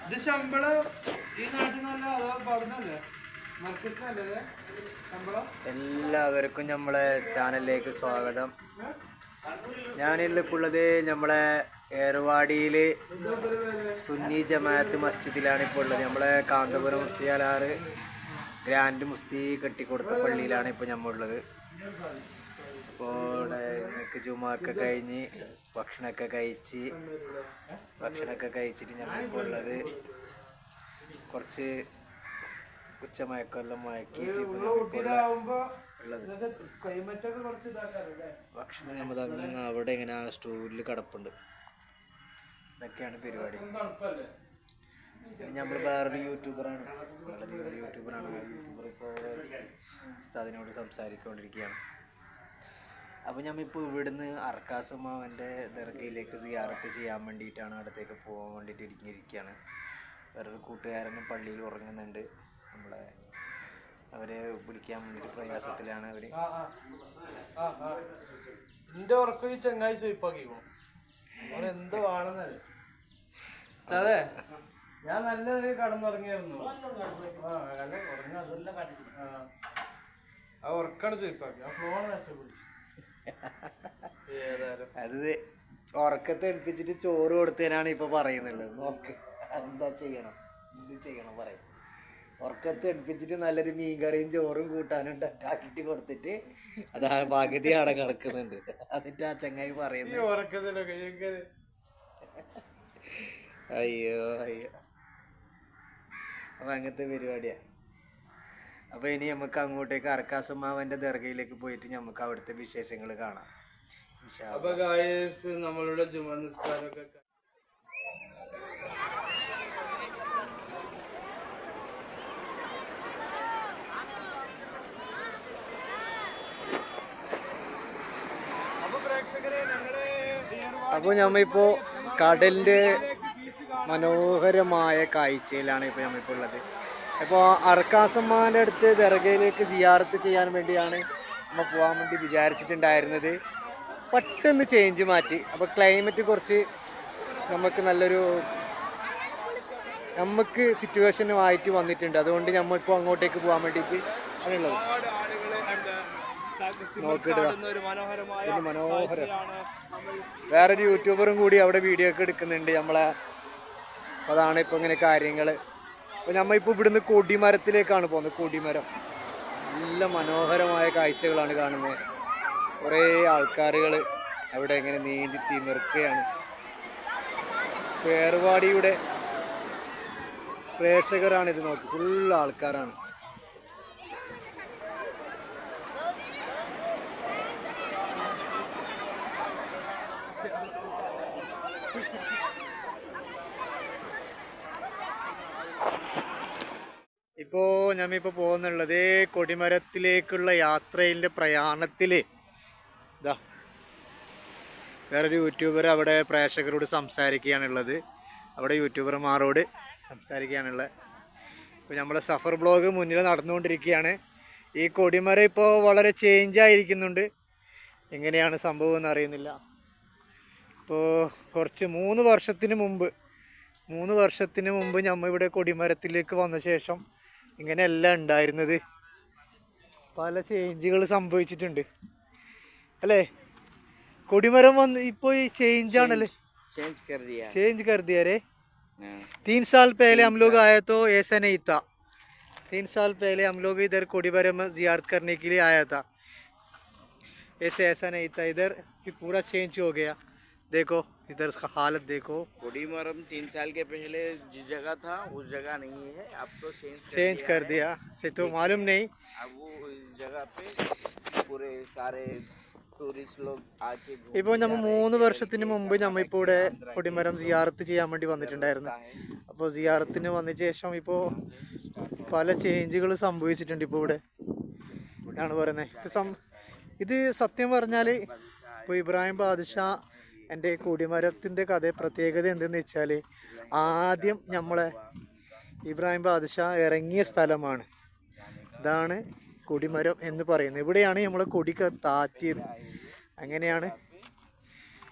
ഇത് ശമ്പളം ഈ നാട്ടിൽ നല്ല അതോ പറഞ്ഞല്ലേ മർക്കറ്റിനല്ലേ ശമ്പളം? എല്ലാവർക്കും നമ്മളെ ചാനലിലേക്ക് സ്വാഗതം. ഞാനിപ്പോൾ ഉള്ളത് നമ്മളെ ഏർവാടിയിൽ സുന്നി ജമാഅത്ത് മസ്ജിദിലാണ് ഇപ്പോൾ ഉള്ളത്. നമ്മളെ കാന്തപുരം മുസ്തി അലാറ് ഗ്രാൻഡ് മുസ്തി കെട്ടിക്കൊടുത്ത പള്ളിയിലാണ് ഇപ്പോൾ നമ്മളുള്ളത്. അപ്പോൾ ഇവിടെ ഇന്നൊക്കെ ജുമാക്കെ കഴിഞ്ഞ് ഭക്ഷണമൊക്കെ കഴിച്ചിട്ട് ഞങ്ങളിപ്പോൾ ഉള്ളത് കുറച്ച് ഉച്ചമയക്കെല്ലാം മയക്കിയിട്ട് ഭക്ഷണം നമ്മൾ അവിടെ ഇങ്ങനെ ആ സ്റ്റൂളിൽ കിടപ്പുണ്ട്. ഇതൊക്കെയാണ് പരിപാടി. നമ്മൾ വേറൊരു യൂട്യൂബറാണ്. യൂട്യൂബർ ഇപ്പോൾ ഉസ്താദിനോട് സംസാരിച്ചുകൊണ്ടിരിക്കുകയാണ്. അപ്പോൾ ഞമ്മിപ്പോൾ ഇവിടുന്ന് അർക്കാസുമാവൻ്റെ ദർഗയിലേക്ക് സിയാറത്ത് ചെയ്യാൻ വേണ്ടിയിട്ടാണ്, അടുത്തേക്ക് പോകാൻ വേണ്ടിയിട്ട് ഇരിക്കുകയാണ്. വേറൊരു കൂട്ടുകാരനും പള്ളിയിൽ ഉറങ്ങുന്നുണ്ട്. നമ്മളെ അവരെ വിളിക്കാൻ വേണ്ടിയിട്ട് പ്രയാസത്തിലാണ് അവർ. എന്റെ ഉറക്കം ഈ ചങ്ങായി സ്വയിപ്പാക്കിക്കോ എന്തോ ആണെന്നല്ലേ അതെ. ഞാൻ നല്ല കടന്നുറങ്ങിയായിരുന്നു. ആ ഉറക്കാണ് സ്വയിപ്പാക്കി. ആ ഫോൺ നഷ്ടപ്പെട്ടു. അത് ഉറക്കത്തെ എടുപ്പിച്ചിട്ട് ചോറ് കൊടുത്തതിനാണ് ഇപ്പൊ പറയുന്നുള്ളത്. നോക്ക് എന്താ ചെയ്യണം, എന്ത് ചെയ്യണം പറയും. ഉറക്കത്തെ എടുപ്പിച്ചിട്ട് നല്ലൊരു മീൻകറിയും ചോറും കൂട്ടാനും ഉണ്ടാക്കിയിട്ട് കൊടുത്തിട്ട് അത് ആ പകുതി അവിടെ കിടക്കുന്നുണ്ട്. എന്നിട്ട് ആ ചങ്ങായി പറയുന്നു അയ്യോ അയ്യോ. അപ്പൊ അങ്ങനത്തെ പരിപാടിയാ. അപ്പൊ ഇനി നമുക്ക് അങ്ങോട്ടേക്ക് അർക്കാസുമാവന്റെ ദർഗയിലേക്ക് പോയിട്ട് നമുക്ക് അവിടുത്തെ വിശേഷങ്ങൾ കാണാം. അപ്പൊ ഗായ്സ് നമ്മളുടെ ജുമാ നിസ്കാരമൊക്കെ അപ്പോൾ നമ്മളിപ്പോൾ കടലിൻ്റെ മനോഹരമായ കാഴ്ചയിലാണ് ഇപ്പോൾ നമ്മളിപ്പോൾ ഉള്ളത്. അപ്പോൾ അർക്കാസമ്മാൻ്റെ അടുത്ത് ദർഗയിലേക്ക് സിയാറത്ത് ചെയ്യാൻ വേണ്ടിയാണ് നമ്മൾ പോകാൻ വേണ്ടി വിചാരിച്ചിട്ടുണ്ടായിരുന്നത്. പെട്ടെന്ന് ചേഞ്ച് മാറ്റി. അപ്പോൾ ക്ലൈമറ്റ് കുറച്ച് നമുക്ക് സിറ്റുവേഷനുമായിട്ട് വന്നിട്ടുണ്ട്. അതുകൊണ്ട് നമ്മളിപ്പോൾ അങ്ങോട്ടേക്ക് പോകാൻ വേണ്ടിയിട്ട് ആണുള്ളത്. നോക്കിയിടുക, മനോഹരം. വേറൊരു യൂട്യൂബറും കൂടി അവിടെ വീഡിയോ ഒക്കെ എടുക്കുന്നുണ്ട് നമ്മളെ. അതാണ് ഇപ്പോൾ ഇങ്ങനെ കാര്യങ്ങൾ. അപ്പോൾ നമ്മളിപ്പോൾ ഇവിടുന്ന് കൊടിമരത്തിലേക്കാണ് പോകുന്നത്. കൊടിമരം നല്ല മനോഹരമായ കാഴ്ചകളാണ് കാണുന്നത്. കുറേ ആൾക്കാരുകൾ അവിടെ ഇങ്ങനെ നീന്തി തിമിർക്കുകയാണ്. ഏർവാടിയുടെ പ്രേക്ഷകരാണിത്. നോക്കി, ഫുൾ ആൾക്കാരാണ്. ഇപ്പോൾ ഞമ്മിപ്പോൾ പോകുന്നുള്ളത് കൊടിമരത്തിലേക്കുള്ള യാത്രയിൻ്റെ പ്രയാണത്തിൽ ഇതാ വേറൊരു യൂട്യൂബർ അവിടെ പ്രേക്ഷകരോട് സംസാരിക്കുകയാണുള്ളത്. അവിടെ യൂട്യൂബർമാരോട് സംസാരിക്കുകയാണുള്ളത്. ഇപ്പോൾ നമ്മളെ സഫർ ബ്ലോഗ് മുന്നിൽ നടന്നുകൊണ്ടിരിക്കുകയാണ്. ഈ കൊടിമരം ഇപ്പോൾ വളരെ ചേഞ്ചായിരിക്കുന്നുണ്ട്. എങ്ങനെയാണ് സംഭവം എന്ന് അറിയുന്നില്ല. ഇപ്പോൾ കുറച്ച് 3 വർഷത്തിന് മുമ്പ് നമ്മൾ ഇവിടെ കൊടിമരത്തിലേക്ക് വന്ന ശേഷം ഇങ്ങനെയല്ല ഉണ്ടായിരുന്നത്. പല ചേഞ്ചുകൾ സംഭവിച്ചിട്ടുണ്ട് അല്ലേ? കൊടിമരം വന്ന് ഇപ്പോൾ ഈ ചേഞ്ച് ആണല്ലേ. चेंज कर दिया रे. 3 साल पहले हम लोग आए तो ऐसा नहीं था. 3 साल पहले हम लोग इधर कोडीमरम जियारत करने के लिए आया था. ऐसा नहीं था. इधर पूरा चेंज हो गया. देखो इधर उसका हालत देखो. कोडीमरम 3 साल के पहले जिस जगह था उस जगह नहीं है. अब तो चेंज कर दिया. से तो मालूम नहीं. अब वो इस जगह पे पूरे सारे ടൂറിസ്റ്റ് ലോഗ് ആക്കി. ഇപ്പോൾ നമ്മൾ 3 വർഷത്തിന് മുമ്പ് നമ്മളിപ്പോൾ ഇവിടെ കൊടിമരം സിയാറത്ത് ചെയ്യാൻ വേണ്ടി വന്നിട്ടുണ്ടായിരുന്നു. അപ്പോൾ സിയാറത്തിന് വന്ന ശേഷം ഇപ്പോൾ പല ചേഞ്ചുകൾ സംഭവിച്ചിട്ടുണ്ട്. ഇപ്പോൾ ഇവിടെ ആണ് പറയുന്നത്. ഇത് സത്യം പറഞ്ഞാൽ ഇപ്പോൾ ഇബ്രാഹിം ബാദുഷാ എൻ്റെ കൊടിമരത്തിൻ്റെ പ്രത്യേകത എന്തെന്ന് വെച്ചാൽ, ആദ്യം നമ്മളെ ഇബ്രാഹിം ബാദുഷാ ഇറങ്ങിയ സ്ഥലമാണ്. ഇതാണ് കൊടിമരം എന്ന് പറയുന്നത്. ഇവിടെയാണ് നമ്മളെ കൊടി താത്തിയത്. അങ്ങനെയാണ്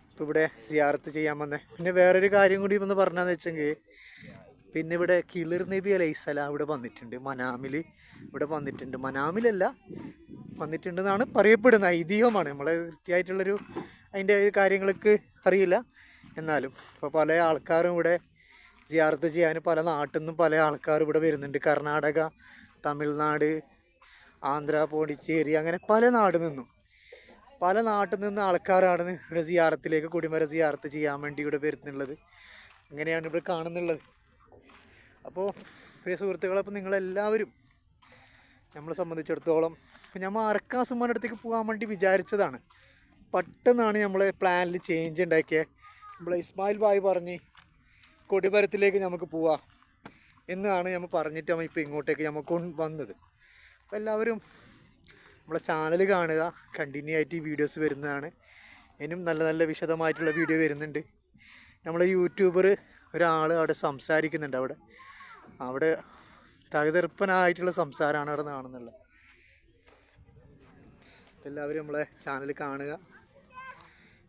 ഇപ്പോൾ ഇവിടെ സിയാറത്ത് ചെയ്യാൻ വന്നത്. പിന്നെ വേറൊരു കാര്യം കൂടി ഒന്ന് പറഞ്ഞാന്ന് വെച്ചെങ്കിൽ, പിന്നെ ഇവിടെ കിളിർ നബി അലൈഹിസ്സലാം ഇവിടെ വന്നിട്ടുണ്ട്, മനാമിൽ ഇവിടെ വന്നിട്ടുണ്ട്. മനാമിലല്ല, വന്നിട്ടുണ്ടെന്നാണ് പറയപ്പെടുന്നത്, ഐതിഹ്യമാണ്. നമ്മളെ കൃത്യമായിട്ടുള്ളൊരു അതിൻ്റെ കാര്യങ്ങൾക്ക് അറിയില്ല. എന്നാലും ഇപ്പോൾ പല ആൾക്കാരും ഇവിടെ സിയാറത്ത് ചെയ്യാൻ പല നാട്ടിൽ നിന്നും പല ആൾക്കാരും ഇവിടെ വരുന്നുണ്ട്. കർണാടക, തമിഴ്നാട്, ആന്ധ്ര, പോണ്ടിച്ചേരി, അങ്ങനെ പല നാട്ടിൽ നിന്ന് ആൾക്കാരാണ് ഇവിടെ സിയാറത്തിലേക്ക്, കൊടിമരം സിയാറത്ത് ചെയ്യാൻ വേണ്ടി ഇവിടെ വരുന്നുള്ളത്. അങ്ങനെയാണ് ഇവിടെ കാണുന്നുള്ളത്. അപ്പോൾ പ്രിയ സുഹൃത്തുക്കളെ, അപ്പോൾ നിങ്ങളെല്ലാവരും നമ്മളെ സംബന്ധിച്ചിടത്തോളം നമ്മൾ അർക്കാസുമ്മാൻ്റെ അടുത്തേക്ക് പോകാൻ വേണ്ടി വിചാരിച്ചതാണ്. പെട്ടെന്നാണ് നമ്മളെ പ്ലാനിൽ ചേഞ്ച് ഉണ്ടാക്കിയത്. നമ്മളെ ഇസ്മായിൽ ഭായ് പറഞ്ഞ് കൊടിമരത്തിലേക്ക് നമുക്ക് പോവാം എന്നാണ് നമ്മൾ പറഞ്ഞിട്ട് നമ്മൾ ഇപ്പോൾ ഇങ്ങോട്ടേക്ക് നമുക്ക് വന്നത്. അപ്പോൾ എല്ലാവരും നമ്മളെ ചാനൽ കാണുക, കണ്ടിന്യൂ ആയിട്ട് ഈ വീഡിയോസ് വരുന്നതാണ്. ഇനിയും നല്ല നല്ല വിശദമായിട്ടുള്ള വീഡിയോ വരുന്നുണ്ട്. നമ്മളെ യൂട്യൂബർ ഒരാൾ അവിടെ സംസാരിക്കുന്നുണ്ട്. അവിടെ തകതെർപ്പനായിട്ടുള്ള സംസാരമാണ് അവിടെ കാണുന്നുള്ളത്. എല്ലാവരും നമ്മളെ ചാനൽ കാണുക.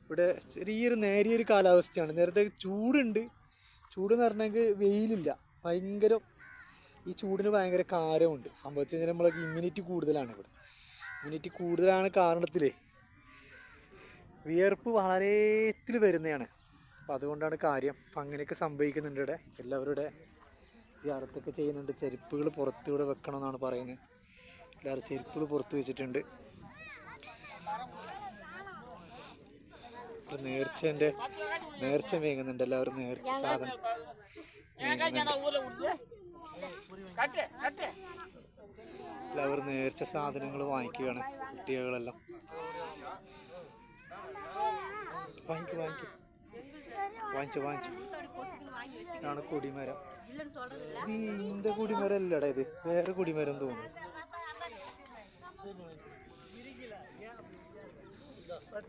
ഇവിടെ ചെറിയൊരു നേരിയൊരു കാലാവസ്ഥയാണ്. നേരത്തെ ചൂടെന്ന് പറഞ്ഞെങ്കിൽ വെയിലില്ല, ഭയങ്കര ഈ ചൂടിന് ഭയങ്കര കാരമുണ്ട്. സംഭവിച്ചു കഴിഞ്ഞാൽ നമ്മളെ ഇമ്മ്യൂണിറ്റി കൂടുതലാണ്. ഇമ്മ്യൂണിറ്റി കൂടുതലാണ് കാരണത്തിൽ വിയർപ്പ് വളരെത്തിൽ വരുന്നതാണ്. അപ്പം അതുകൊണ്ടാണ് കാര്യം. അപ്പം അങ്ങനെയൊക്കെ സംഭവിക്കുന്നുണ്ട് ഇവിടെ. എല്ലാവരുടെ സിയാറത്തൊക്കെ ചെയ്യുന്നുണ്ട്. ചെരുപ്പുകൾ പുറത്തൂടെ വെക്കണമെന്നാണ് പറയുന്നത്. എല്ലാവരും ചെരുപ്പുകൾ പുറത്ത് വെച്ചിട്ടുണ്ട്. നേർച്ച മേങ്ങുന്നുണ്ട്. എല്ലാവരും നേർച്ച സാധനം എല്ലാവരും നേർച്ച സാധനങ്ങൾ വാങ്ങിക്കുകയാണ്. കുട്ടികളെല്ലാം വാങ്ങിച്ചു. ഇതാണ് കൊടിമരം. ഇത് കൊടിമരം അല്ലടാ, ഇത് വേറെ കൊടിമരം തോന്നുന്നു.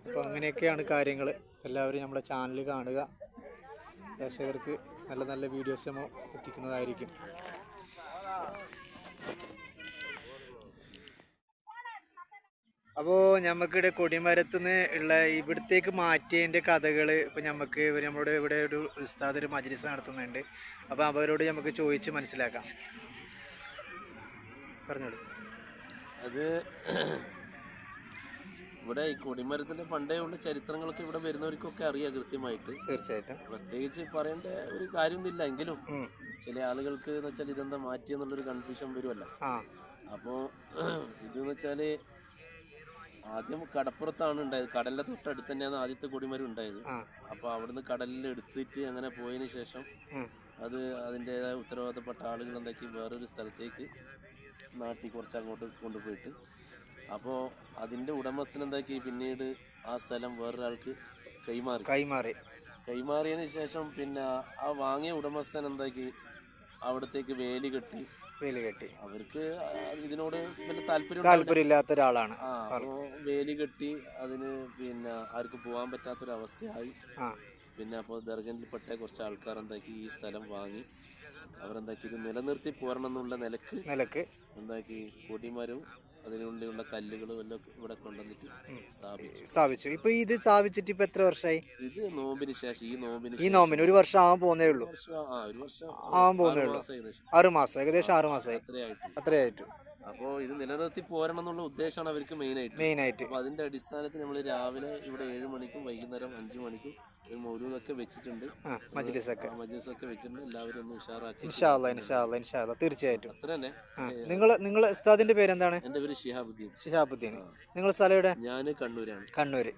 അപ്പോൾ അങ്ങനെയൊക്കെയാണ് കാര്യങ്ങൾ. എല്ലാവരും നമ്മളെ ചാനൽ കാണുക. പ്രേക്ഷകർക്ക് നല്ല നല്ല വീഡിയോസ് നമ്മൾ എത്തിക്കുന്നതായിരിക്കും. അപ്പോൾ നമുക്കിവിടെ കൊടിമരത്തുനിന്ന് ഉള്ള ഇവിടത്തേക്ക് മാറ്റിയതിൻ്റെ കഥകൾ ഇപ്പോൾ നമുക്ക് നമ്മുടെ ഇവിടെ ഒരു ഉസ്താദ് ഒരു മജ്‌ലിസ് നടത്തുന്നുണ്ട്. അപ്പോൾ അവരോട് നമുക്ക് ചോദിച്ച് മനസ്സിലാക്കാം. പറഞ്ഞോളൂ. അത് ഇവിടെ ഈ കൊടിമരത്തിൻ്റെ പണ്ടേ ഉള്ള ചരിത്രങ്ങളൊക്കെ ഇവിടെ വരുന്നവർക്കൊക്കെ അറിയാം കൃത്യമായിട്ട്. തീർച്ചയായിട്ടും പ്രത്യേകിച്ച് പറയേണ്ട ഒരു കാര്യമൊന്നുമില്ല. എങ്കിലും ചില ആളുകൾക്ക് എന്ന് വെച്ചാൽ ഇതെന്താ മാറ്റിയെന്നുള്ളൊരു കൺഫ്യൂഷൻ വരുമല്ലോ. അപ്പോൾ ഇതെന്ന് വെച്ചാൽ ആദ്യം കടപ്പുറത്താണ് ഉണ്ടായത്. കടലിൻ്റെ തൊട്ടടുത്ത് തന്നെയാണ് ആദ്യത്തെ കൊടിമരം ഉണ്ടായത്. അപ്പോൾ അവിടുന്ന് കടലിൽ എടുത്തിട്ട് അങ്ങനെ പോയതിന് ശേഷം അത് അതിൻ്റെതായ ഉത്തരവാദിത്തപ്പെട്ട ആളുകൾ എന്താക്കി വേറൊരു സ്ഥലത്തേക്ക് നാട്ടി കുറച്ച് അങ്ങോട്ട് കൊണ്ടുപോയിട്ട്, അപ്പോൾ അതിൻ്റെ ഉടമസ്ഥൻ എന്താക്കി പിന്നീട് ആ സ്ഥലം വേറൊരാൾക്ക് കൈമാറിയതിന് ശേഷം പിന്നെ ആ വാങ്ങിയ ഉടമസ്ഥൻ എന്താക്കി അവിടത്തേക്ക് വേലി കെട്ടി അവർക്ക് ഇതിനോട് വലിയ താല്പര്യമില്ലാത്ത ഒരാളാണ്. അപ്പോൾ വേലി കെട്ടി അതിന് പിന്നെ ആർക്കും പോകാൻ പറ്റാത്തൊരവസ്ഥയായി. പിന്നെ അപ്പോൾ ദർഗനിൽപ്പെട്ട കുറച്ച് ആൾക്കാർ എന്താക്കി ഈ സ്ഥലം വാങ്ങി അവരെന്താക്കി ഇത് നിലനിർത്തി പോരണം എന്നുള്ള നിലക്ക് എന്താക്കി കൊടിമരവും അതിനുള്ളിലുള്ള കല്ലുകളും എല്ലാം ഇവിടെ കൊണ്ടുവന്നിട്ട് സ്ഥാപിച്ചു. ഇപ്പൊ ഇത് സ്ഥാപിച്ചിട്ട് ഇപ്പൊ എത്ര വർഷമായി? ഇത് നോമ്പിന് ശേഷം ഈ നോമ്പിന് ഒരു വർഷം ആവാൻ പോകുന്നേ ഉള്ളൂ. ആവാൻ പോകുന്നേ ഉള്ളൂ. 6 മാസം, ഏകദേശം 6 മാസമായി. അത്രയായിട്ടു. അപ്പോൾ ഇത് നിലനിർത്തി പോരണം എന്നുള്ള ഉദ്ദേശമാണ് അവർക്ക് മെയിനായിട്ട്. അപ്പോൾ അതിന്റെ അടിസ്ഥാനത്തിൽ നമ്മൾ രാവിലെ ഇവിടെ 7 മണിക്കും വൈകുന്നേരം 5 മണിക്കും ഒരു മൗലൂദൊക്കെ വെച്ചിട്ടുണ്ട്. മജ്‌ലിസൊക്കെ വെച്ചിട്ടുണ്ട്. എല്ലാവരും ഒന്ന് ഉഷാറാക്കി. ഇൻഷാ അല്ലാഹ് തീർച്ചയായിട്ടും. അത്ര തന്നെ. നിങ്ങളെ ഉസ്താദിന്റെ പേരെന്താണ്? എൻ്റെ പേര് ഷിഹാബുദ്ദീൻ. നിങ്ങളുടെ സ്ഥലം എവിടെ? ഞാൻ കണ്ണൂർ.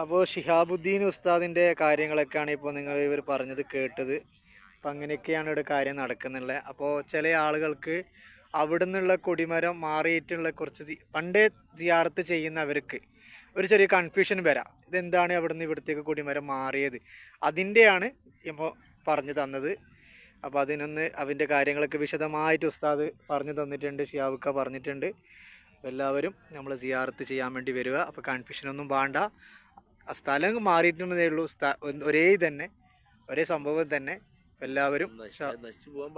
അപ്പോൾ ഷിഹാബുദ്ദീൻ ഉസ്താദിന്റെ കാര്യങ്ങളൊക്കെയാണ് ഇപ്പോൾ ഇവർ പറഞ്ഞത് കേട്ടത്. അപ്പം അങ്ങനെയൊക്കെയാണ് ഇവിടെ കാര്യം നടക്കുന്നുള്ളത്. അപ്പോൾ ചില ആളുകൾക്ക് അവിടെ നിന്നുള്ള കൊടിമരം മാറിയിട്ടുള്ള കുറച്ച് പണ്ടേ സിയാറത്ത് ചെയ്യുന്നവർക്ക് ഒരു ചെറിയ കൺഫ്യൂഷൻ വരാം. ഇതെന്താണ് അവിടെ നിന്ന് ഇവിടത്തേക്ക് കൊടിമരം മാറിയത്? അതിൻ്റെയാണ് ഇപ്പോൾ പറഞ്ഞു തന്നത്. അപ്പോൾ അതിൻ്റെ കാര്യങ്ങളൊക്കെ വിശദമായിട്ട് ഉസ്താദ് പറഞ്ഞു തന്നിട്ടുണ്ട്, ഷിയാബുക്ക പറഞ്ഞിട്ടുണ്ട്. അപ്പോൾ എല്ലാവരും നമ്മൾ സിയാറത്ത് ചെയ്യാൻ വേണ്ടി വരിക. അപ്പോൾ കൺഫ്യൂഷനൊന്നും വേണ്ട. സ്ഥലം മാറിയിട്ടുണ്ടതേ ഉള്ളൂ. ഒരേ സംഭവം തന്നെ. എല്ലാവരും നശിച്ചു പോകാൻ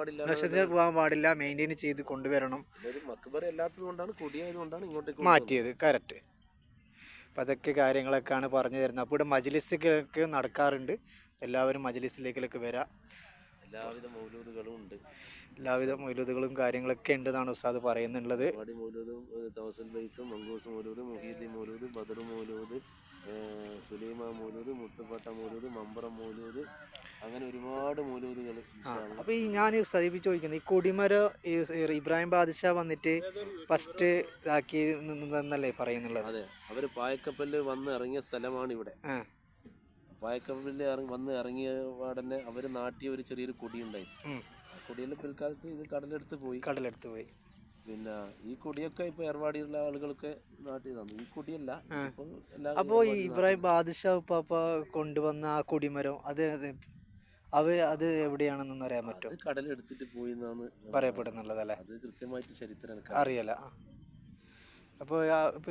പാടില്ല, മെയിൻറ്റെയിൻ ചെയ്ത് കൊണ്ടുവരണം. മാറ്റിയത് കറക്റ്റ്. അപ്പം അതൊക്കെ കാര്യങ്ങളൊക്കെയാണ് പറഞ്ഞു തരുന്നത്. അപ്പോൾ ഇവിടെ മജ്‌ലിസൊക്കെ നടക്കാറുണ്ട്. എല്ലാവരും മജ്‌ലിസിലേക്കൊക്കെ വരാം. എല്ലാവിധ മൗലൂദുകളും ഉണ്ട്. എല്ലാവിധ മൗലൂദുകളും കാര്യങ്ങളൊക്കെ ഉണ്ടെന്നാണ് ഉസ്താദ് പറയുന്നുള്ളത്. വാടി മൗലൂദും തവസൽ ബൈത്തും മങ്കൂസ് മൗലൂദ് മുഹീദ്ദീൻ മൗലൂദ് ബദർ മൗലൂദ് സുലൈമാ മൗലൂദ് മുത്തുപ്പട്ട മൗലൂദ് മമ്പറം മൗലൂദ് അങ്ങനെ ഒരുപാട് മൗലൂദുകൾ. അപ്പോൾ ഈ ഞാൻ ഉസ്താദ് ചോദിക്കുന്നത് ഈ കൊടിമരം ഇബ്രാഹിം ബാദിഷാ വന്നിട്ട് ഫസ്റ്റ് ഇതാക്കി എന്നല്ലേ പറയുന്നുള്ളത്? അതെ, അവർ പായക്കപ്പലിൽ വന്ന് ഇറങ്ങിയ സ്ഥലമാണ് ഇവിടെ. പായക്കപ്പലിൽ വന്ന് ഇറങ്ങിയ പാടന്നെ അവർ നാട്ടിയ ഒരു ചെറിയൊരു കൊടിയുണ്ടായിരുന്നു. കൊടിയിൽ പിൽക്കാലത്ത് ഇത് കടലെടുത്ത് പോയി. പിന്നെ ഈ കൊടിയൊക്കെ ഇപ്പൊ ഏർവാടിയുള്ള ആളുകളൊക്കെ നാട്ടിൽ തന്നു. ഈ കൊടിയല്ല. അപ്പോൾ ഈ ഇബ്രാഹിം ബാദിഷാ ഉപ്പാപ്പ കൊണ്ടുവന്ന ആ കൊടിമരം അത് എവിടെയാണെന്നൊന്നും അറിയാൻ പറ്റുമോ? കടലെടുത്തിട്ട് പോയി എന്നാണ് പറയപ്പെടുന്നുള്ളതല്ലേ? അത് കൃത്യമായിട്ട് ചരിത്രം അറിയില്ല. അപ്പോൾ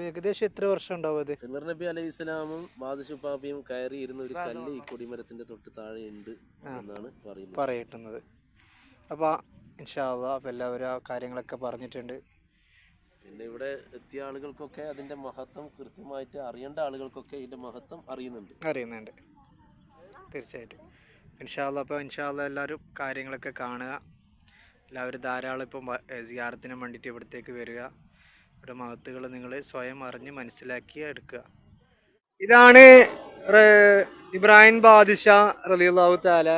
ഏകദേശം എത്ര വർഷം ഉണ്ടാവും അത്? ഖിളർ നബി അലൈഹി സ്വലാമും ബാദിഷാ ഉപ്പാപ്പയും കയറിയിരുന്ന ഒരു കല്ല് ഈ കൊടിമരത്തിന്റെ തൊട്ട് താഴെ ഉണ്ട് എന്നാണ് പറയിട്ടുന്നത്. അപ്പോൾ ഇൻഷാ അല്ലാഹ് അപ്പോൾ എല്ലാവരും ആ കാര്യങ്ങളൊക്കെ പറഞ്ഞിട്ടുണ്ട്. പിന്നെ ഇവിടെ എത്തിയ ആളുകൾക്കൊക്കെ അതിൻ്റെ മഹത്വം കൃത്യമായിട്ട് അറിയേണ്ട ആളുകൾക്കൊക്കെ ഇതിൻ്റെ മഹത്വം അറിയുന്നുണ്ട്. തീർച്ചയായിട്ടും ഇൻഷാ അല്ലാഹ്. അപ്പോൾ ഇൻഷാ അല്ലാഹ് എല്ലാവരും കാര്യങ്ങളൊക്കെ കാണുക. എല്ലാവരും ധാരാളം ഇപ്പം സിയാറത്തിന് വേണ്ടിയിട്ട് ഇവിടത്തേക്ക് വരിക. ഇവിടെ മഹത്തുകൾ നിങ്ങൾ സ്വയം അറിഞ്ഞ് മനസ്സിലാക്കി എടുക്കുക. ഇതാണ് ഇബ്രാഹിം ബാദിഷാ റളിയല്ലാഹു തആല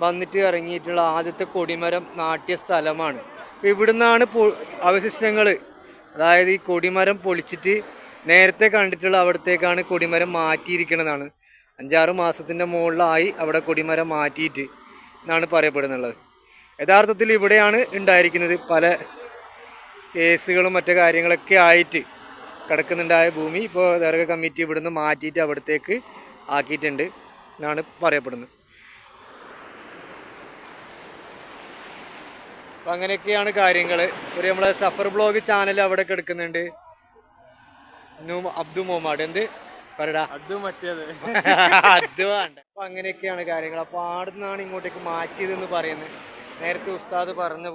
വന്നിട്ട് ഇറങ്ങിയിട്ടുള്ള ആദ്യത്തെ കൊടിമരം നാട്ടിയ സ്ഥലമാണ്. അപ്പോൾ ഇവിടുന്നാണ് അവശിഷ്ടങ്ങൾ, അതായത് ഈ കൊടിമരം പൊളിച്ചിട്ട് നേരത്തെ കണ്ടിട്ടുള്ള അവിടത്തേക്കാണ് കൊടിമരം മാറ്റിയിരിക്കുന്നതാണ്. 5-6 മാസത്തിൻ്റെ മുകളിലായി അവിടെ കൊടിമരം മാറ്റിയിട്ട് എന്നാണ് പറയപ്പെടുന്നുള്ളത്. യഥാർത്ഥത്തിൽ ഇവിടെയാണ് ഉണ്ടായിരിക്കുന്നത്. പല കേസുകളും മറ്റു കാര്യങ്ങളൊക്കെ ആയിട്ട് കിടക്കുന്നുണ്ടായ ഭൂമി ഇപ്പോൾ ദർഗ കമ്മിറ്റി ഇവിടുന്ന് മാറ്റിയിട്ട് അവിടത്തേക്ക് ആക്കിയിട്ടുണ്ട് എന്നാണ് പറയപ്പെടുന്നത്. അപ്പം അങ്ങനെയൊക്കെയാണ് കാര്യങ്ങൾ. ഒരു നമ്മളെ സഫർ ബ്ലോഗ് ചാനൽ അവിടെ കിടക്കുന്നുണ്ട്. അബ്ദു മുഹമ്മദ് എന്ത് പറയടാ അത് വേണ്ട. അപ്പം അങ്ങനെയൊക്കെയാണ് കാര്യങ്ങൾ. അപ്പോൾ അവിടെ നിന്നാണ് ഇങ്ങോട്ടേക്ക് മാറ്റിയതെന്ന് പറയുന്നത്. നേരത്തെ ഉസ്താദ് പറഞ്ഞ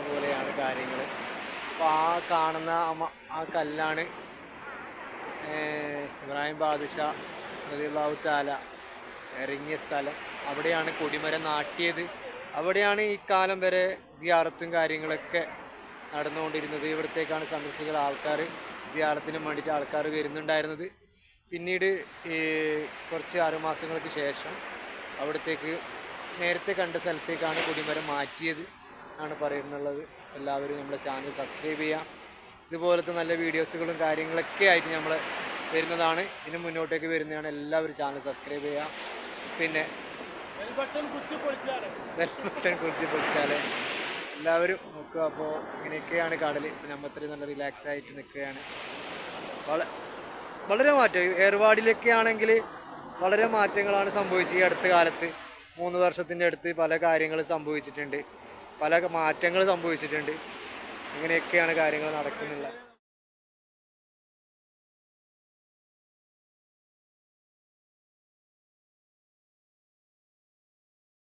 പോലെയാണ് കാര്യങ്ങൾ. അപ്പോൾ ആ കാണുന്ന ആ കല്ലാണ് ഇബ്രാഹിം ബാദിഷാ റളിയല്ലാഹു തആല ഇറങ്ങിയ സ്ഥലം. അവിടെയാണ് കൊടിമരം നാട്ടിയത്. അവിടെയാണ് ഈ കാലം വരെ സിയാറത്തും കാര്യങ്ങളൊക്കെ നടന്നുകൊണ്ടിരുന്നത്. ഇവിടത്തേക്കാണ് സന്ദർശിക്കുന്ന ആൾക്കാർ സിയാറത്തിന് വേണ്ടിയിട്ട് ആൾക്കാർ വരുന്നുണ്ടായിരുന്നത്. പിന്നീട് കുറച്ച് 6 മാസങ്ങൾക്ക് ശേഷം അവിടത്തേക്ക് നേരത്തെ കണ്ട സ്ഥലത്തേക്കാണ് കൊടിമരം മാറ്റിയത് എന്നാണ് പറയുന്നുള്ളത്. എല്ലാവരും നമ്മുടെ ചാനൽ സബ്സ്ക്രൈബ് ചെയ്യാം. ഇതുപോലത്തെ നല്ല വീഡിയോസുകളും കാര്യങ്ങളൊക്കെ ആയിട്ട് നമ്മൾ വരുന്നതാണ്. ഇതിന് മുന്നോട്ടേക്ക് വരുന്നതാണ്. എല്ലാവരും ചാനൽ സബ്സ്ക്രൈബ് ചെയ്യാം. പിന്നെ ബെൽ ബട്ടൺ കുത്തി പൊളിച്ചാൽ എല്ലാവരും നോക്കുക. അപ്പോൾ ഇങ്ങനെയൊക്കെയാണ് കടൽ. ഇപ്പം നമ്മൾ അത്രയും നല്ല റിലാക്സ് ആയിട്ട് നിൽക്കുകയാണ്. വളരെ മാറ്റം ഏർവാടിലൊക്കെ ആണെങ്കിൽ വളരെ മാറ്റങ്ങളാണ് സംഭവിച്ചത്. ഈ അടുത്ത കാലത്ത് 3 വർഷത്തിൻ്റെ അടുത്ത് പല കാര്യങ്ങൾ സംഭവിച്ചിട്ടുണ്ട്. പല മാറ്റങ്ങൾ സംഭവിച്ചിട്ടുണ്ട്. ഇങ്ങനെയൊക്കെയാണ് കാര്യങ്ങൾ നടക്കുന്നില്ല.